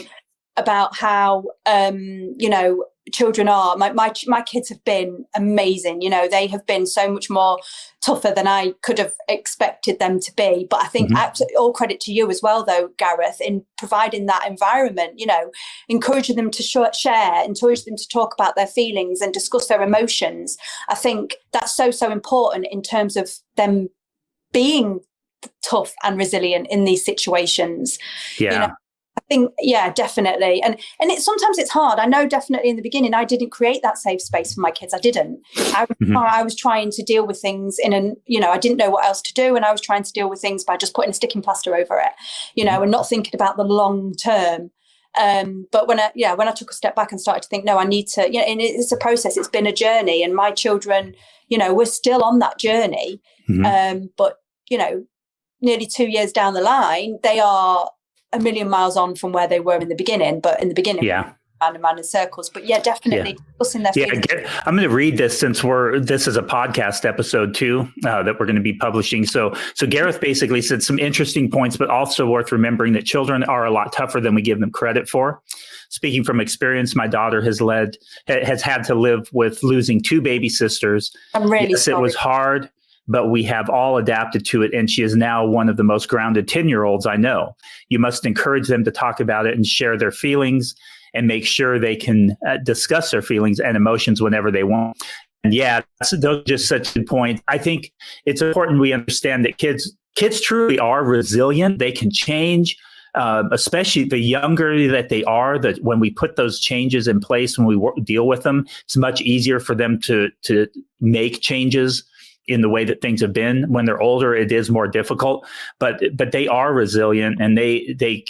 about how, children are, my kids have been amazing. They have been so much more tougher than I could have expected them to be. But I think absolutely all credit to you as well, though, Gareth, in providing that environment, encouraging them to share, encourage them to talk about their feelings and discuss their emotions. I think that's so important in terms of them being tough and resilient in these situations. Yeah. I think, definitely. And sometimes it's hard. I know definitely in the beginning, I didn't create that safe space for my kids. I didn't. I was trying to deal with things I didn't know what else to do. And I was trying to deal with things by just putting a sticking plaster over it, and not thinking about the long term. But when I took a step back and started to think, no, I need to, and it's a process. It's been a journey, and my children, we're still on that journey. But, nearly 2 years down the line, they are a million miles on from where they were in the beginning. But in the beginning, round in circles. But definitely discussing their feelings. I'm going to read this since this is a podcast episode too that we're going to be publishing. So Gareth basically said some interesting points, but also worth remembering that children are a lot tougher than we give them credit for. Speaking from experience, my daughter has had to live with losing 2 baby sisters. I'm really sorry. It was hard, but we have all adapted to it. And she is now one of the most grounded 10-year-olds I know. You must encourage them to talk about it and share their feelings and make sure they can discuss their feelings and emotions whenever they want. And yeah, those are just such good points. I think it's important we understand that kids truly are resilient. They can change, especially the younger that they are, that when we put those changes in place, when we deal with them, it's much easier for them to make changes in the way that things have been. When they're older, it is more difficult, but they are resilient, and they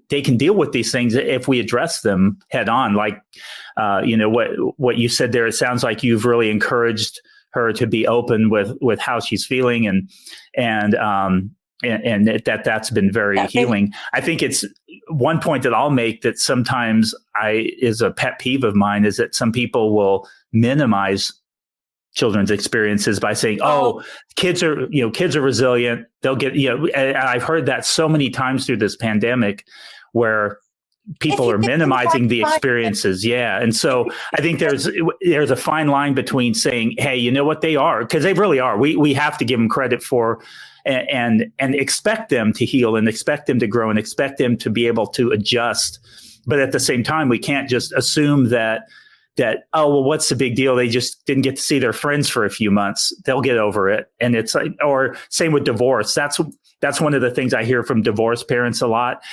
can deal with these things if we address them head on. Like, what you said there, it sounds like you've really encouraged her to be open with how she's feeling, and that's been very healing. I think it's one point that I'll make that sometimes is a pet peeve of mine, is that some people will minimize children's experiences by saying, kids are resilient. They'll get, and I've heard that so many times through this pandemic where people are minimizing the experiences. Yeah. And so I think there's a fine line between saying, hey, you know what, they are, because they really are. We have to give them credit for and expect them to heal and expect them to grow and expect them to be able to adjust. But at the same time, we can't just assume that, what's the big deal? They just didn't get to see their friends for a few months. They'll get over it. And it's like, or same with divorce. That's one of the things I hear from divorced parents a lot,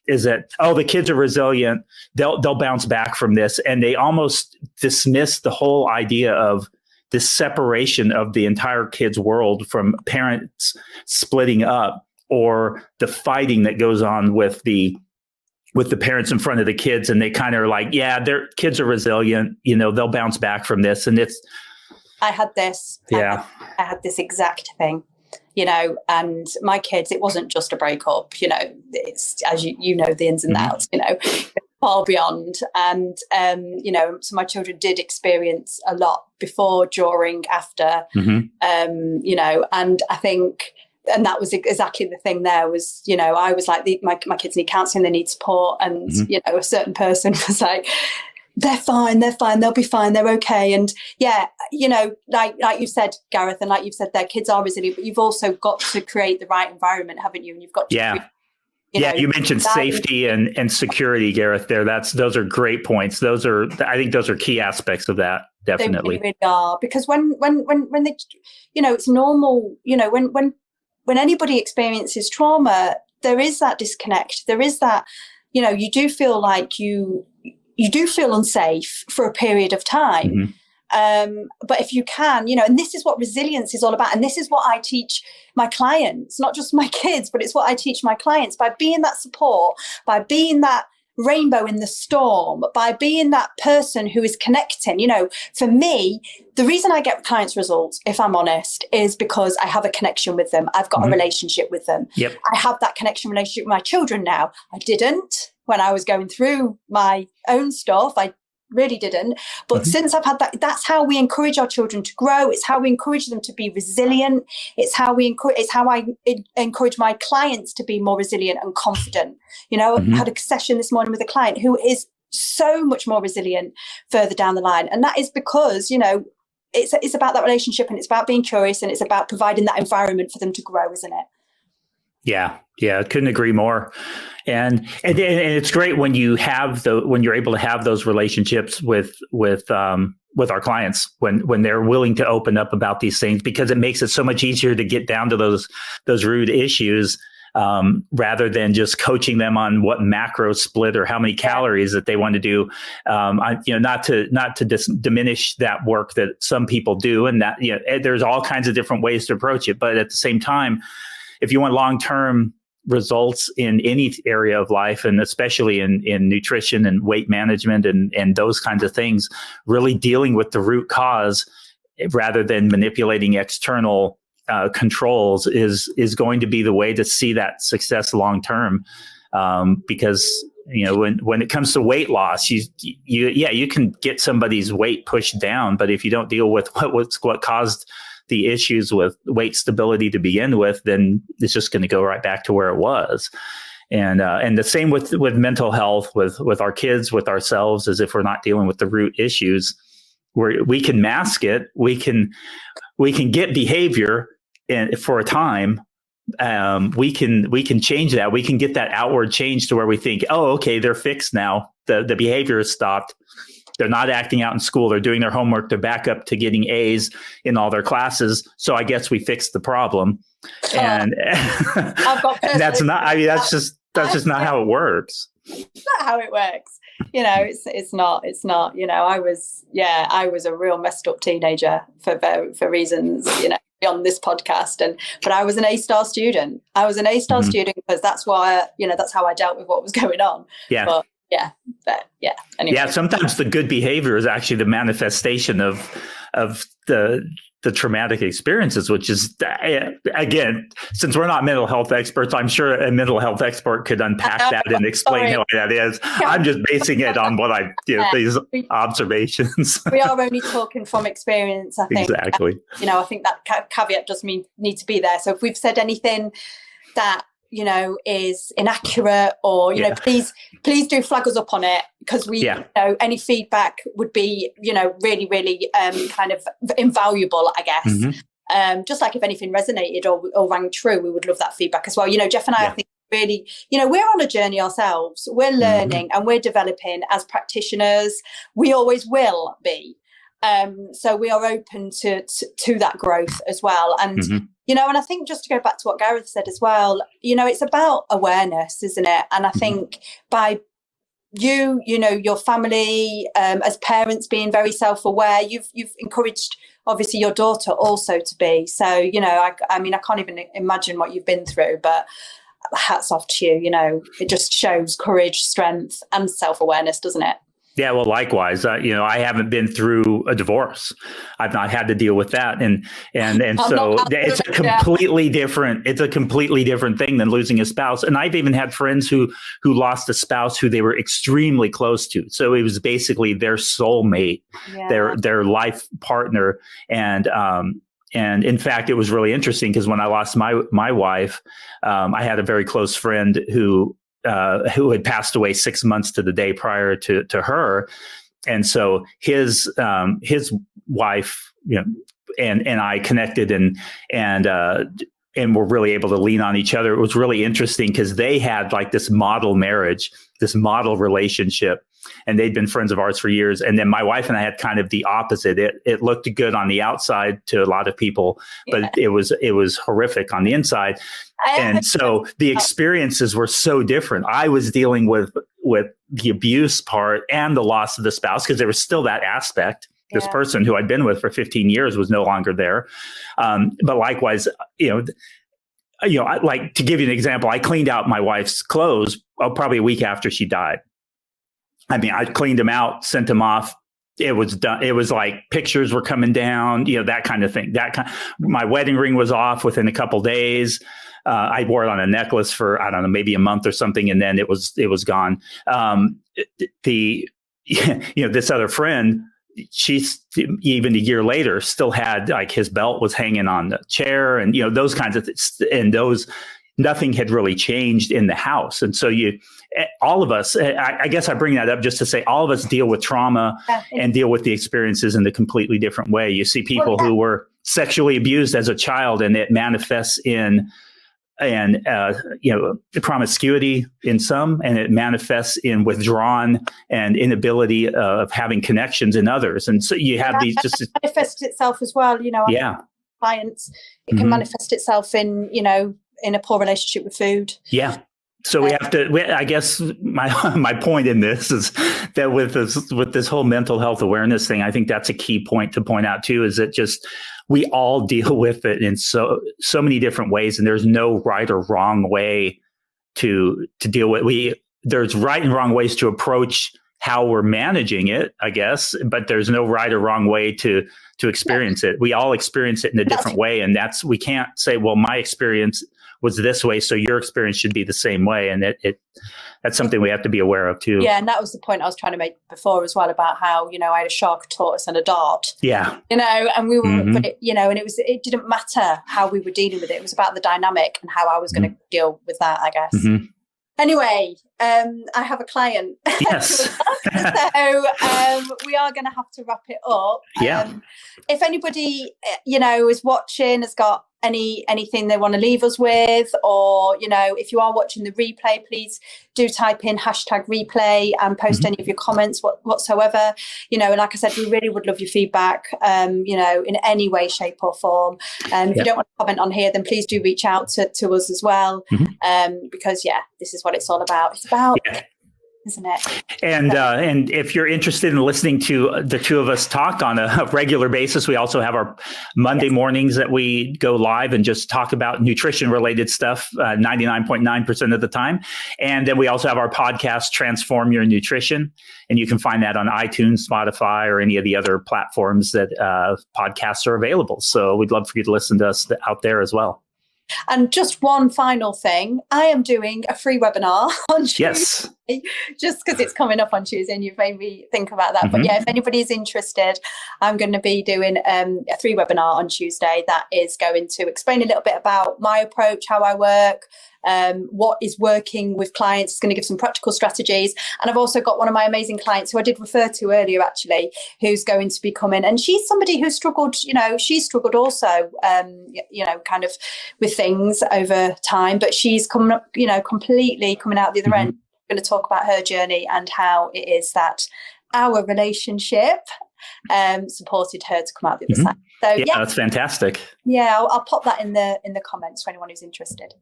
is that, the kids are resilient. They'll bounce back from this. And they almost dismiss the whole idea of this separation of the entire kid's world from parents splitting up, or the fighting that goes on with the parents in front of the kids. And they kind of are like, yeah, their kids are resilient. They'll bounce back from this. And I had this exact thing, and my kids, it wasn't just a breakup, it's, as you know, the ins and outs, far beyond. And, so my children did experience a lot before, during, after, and I think, and that was exactly the thing there was, I was like, my kids need counselling, they need support. And, a certain person was like, they're fine, they'll be fine, they're okay. And yeah, like you said, Gareth, and like you've said, their kids are resilient, but you've also got to create the right environment, haven't you? And you've got to you mentioned safety and security, Gareth, there. Those are great points. I think those are key aspects of that. Definitely. They really are. Because when they, it's normal, when anybody experiences trauma, there is that disconnect. There is that, you do feel like you do feel unsafe for a period of time. But if you can, and this is what resilience is all about. And this is what I teach my clients, not just my kids, but it's what I teach my clients, by being that support, by being that rainbow in the storm, by being that person who is connecting. For me, the reason I get clients results, if I'm honest, is because I have a connection with them. I've got a relationship with them. Yep. I have that relationship with my children now. I didn't when I was going through my own stuff. I really didn't. But since I've had that, that's how we encourage our children to grow. It's how we encourage them to be resilient. It's how I encourage my clients to be more resilient and confident. I had a session this morning with a client who is so much more resilient further down the line. And that is because, it's about that relationship, and it's about being curious, and it's about providing that environment for them to grow, isn't it? Yeah, I couldn't agree more. And it's great when you're able to have those relationships with our clients when they're willing to open up about these things, because it makes it so much easier to get down to those root issues, rather than just coaching them on what macro split or how many calories that they want to do. Not to diminish that work that some people do, and that there's all kinds of different ways to approach it. But at the same time, if you want long-term results in any area of life, and especially in nutrition and weight management and those kinds of things, really dealing with the root cause rather than manipulating external controls is going to be the way to see that success long-term. Because when it comes to weight loss, you can get somebody's weight pushed down, but if you don't deal with what caused the issues with weight stability to begin with, then it's just going to go right back to where it was. And the same with mental health, with our kids, with ourselves, as if we're not dealing with the root issues, where we can mask it. We can we can get behavior and for a time. We can change that. We can get that outward change to where we think, oh, okay, they're fixed now. The behavior has stopped. They're not acting out in school. They're doing their homework. They're back up to getting A's in all their classes. So I guess we fixed the problem. And, I've got and that's not, I mean, that's just not how it works. It's not how it works. It's not, I was a real messed up teenager for reasons, on this podcast, but I was an A-star student. Student because that's why, that's how I dealt with what was going on. Yeah. Anyway. Yeah, sometimes the good behavior is actually the manifestation of the traumatic experiences, which is, again, since we're not mental health experts, I'm sure a mental health expert could unpack that and explain how that is. I'm just basing it on what these observations. We are only talking from experience, I think. Exactly. I think that caveat does need to be there. So if we've said anything that is inaccurate, or please do flag us up on it, because we any feedback would be really, really kind of invaluable, I guess. Mm-hmm. Just like if anything resonated or rang true, we would love that feedback as well. Jeff and I think really, we're on a journey ourselves. We're learning and we're developing as practitioners. We always will be. So we are open to that growth as well. And and I think, just to go back to what Gareth said as well, it's about awareness, isn't it? And I think by your family, as parents, being very self-aware, you've encouraged, obviously, your daughter also to be. So, I mean, I can't even imagine what you've been through, but hats off to you. It just shows courage, strength, and self-awareness, doesn't it? Yeah, well, likewise, I haven't been through a divorce. I've not had to deal with that, and so it's a completely different. It's a completely different thing than losing a spouse. And I've even had friends who lost a spouse who they were extremely close to. So it was basically their soulmate, their life partner, and in fact, it was really interesting because when I lost my wife, I had a very close friend who had passed away 6 months to the day prior to her. And so his wife, and I connected and were really able to lean on each other. It was really interesting because they had like this model marriage, this model relationship, and they'd been friends of ours for years. And then my wife and I had kind of the opposite. It looked good on the outside to a lot of people, but it was horrific on the inside. And so the experiences were so different. I was dealing with the abuse part and the loss of the spouse, because there was still that aspect. This person who I'd been with for 15 years was no longer there. But likewise, like, to give you an example, I cleaned out my wife's clothes probably a week after she died. I mean, I cleaned them out, sent them off. It was done. It was like pictures were coming down, that kind of thing. My wedding ring was off within a couple days. I wore it on a necklace for, I don't know, maybe a month or something. And then it was gone. This other friend, she's even a year later still had, like, his belt was hanging on the chair, and, those kinds of things. And nothing had really changed in the house. And so all of us, I guess I bring that up just to say, all of us deal with trauma and deal with the experiences in a completely different way. You see people who were sexually abused as a child, and it manifests in promiscuity in some, and it manifests in withdrawn and inability of having connections in others. And so you have these just manifests itself as well. Clients, it can manifest itself in a poor relationship with food. Yeah. So we have to. I guess my point in this is that with this whole mental health awareness thing, I think that's a key point to point out too. Is that just we all deal with it in so many different ways, and there's no right or wrong way to deal with. There's right and wrong ways to approach how we're managing it, I guess, but there's no right or wrong way to experience it. We all experience it in a different way, and we can't say, well, my experience was this way, so your experience should be the same way. And that's something we have to be aware of too. Yeah, and that was the point I was trying to make before as well, about how, I had a shark, a tortoise, and a dart. Yeah. And we were, but it didn't matter how we were dealing with it. It was about the dynamic and how I was going to deal with that, I guess. Anyway, I have a client. Yes. So we are going to have to wrap it up. Yeah. If anybody, is watching, has got anything they want to leave us with, or, if you are watching the replay, please do type in #replay and post any of your comments whatsoever. And like I said, we really would love your feedback, in any way, shape or form. If you don't want to comment on here, then please do reach out to us as well. Because this is what it's all about. It's about, isn't it? And if you're interested in listening to the two of us talk on a regular basis, we also have our Monday mornings that we go live and just talk about nutrition related stuff 99.9% of the time. And then we also have our podcast, Transform Your Nutrition. And you can find that on iTunes, Spotify, or any of the other platforms that podcasts are available. So we'd love for you to listen to us out there as well. And just one final thing, I am doing a free webinar on Tuesday. Yes. Just because it's coming up on Tuesday and you've made me think about that. But if anybody's interested, I'm going to be doing a free webinar on Tuesday that is going to explain a little bit about my approach, how I work, what is working with clients. It's going to give some practical strategies. And I've also got one of my amazing clients who I did refer to earlier, actually, who's going to be coming. And she's somebody who struggled, she's struggled also, kind of with things over time, but she's coming up, completely coming out the other end. Going to talk about her journey and how it is that our relationship supported her to come out the other side. So that's fantastic. Yeah, I'll pop that in the comments for anyone who's interested.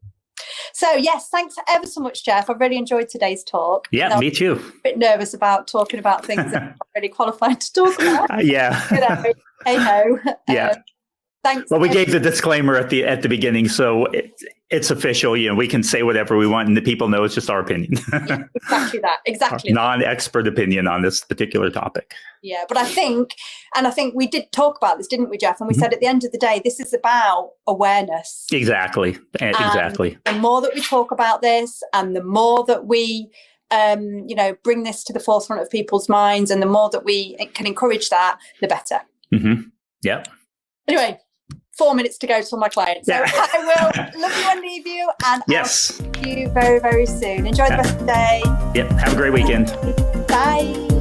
So yes, thanks ever so much, Jeff. I've really enjoyed today's talk. Yeah, me too. A bit nervous about talking about things that I'm not really qualified to talk about. Hey ho. Yeah. Thanks. Well, we gave the disclaimer at the beginning, so it's official. We can say whatever we want, and the people know it's just our opinion. Exactly that. Exactly. Non-expert opinion on this particular topic. Yeah, but I think we did talk about this, didn't we, Jeff? And we said at the end of the day, this is about awareness. Exactly. Exactly. The more that we talk about this, and the more that we bring this to the forefront of people's minds, and the more that we can encourage that, the better. Yeah. Anyway. 4 minutes to go to my client. So I will love you and leave you. And I'll see you very, very soon. Enjoy the rest of the day. Yep. Have a great weekend. Bye.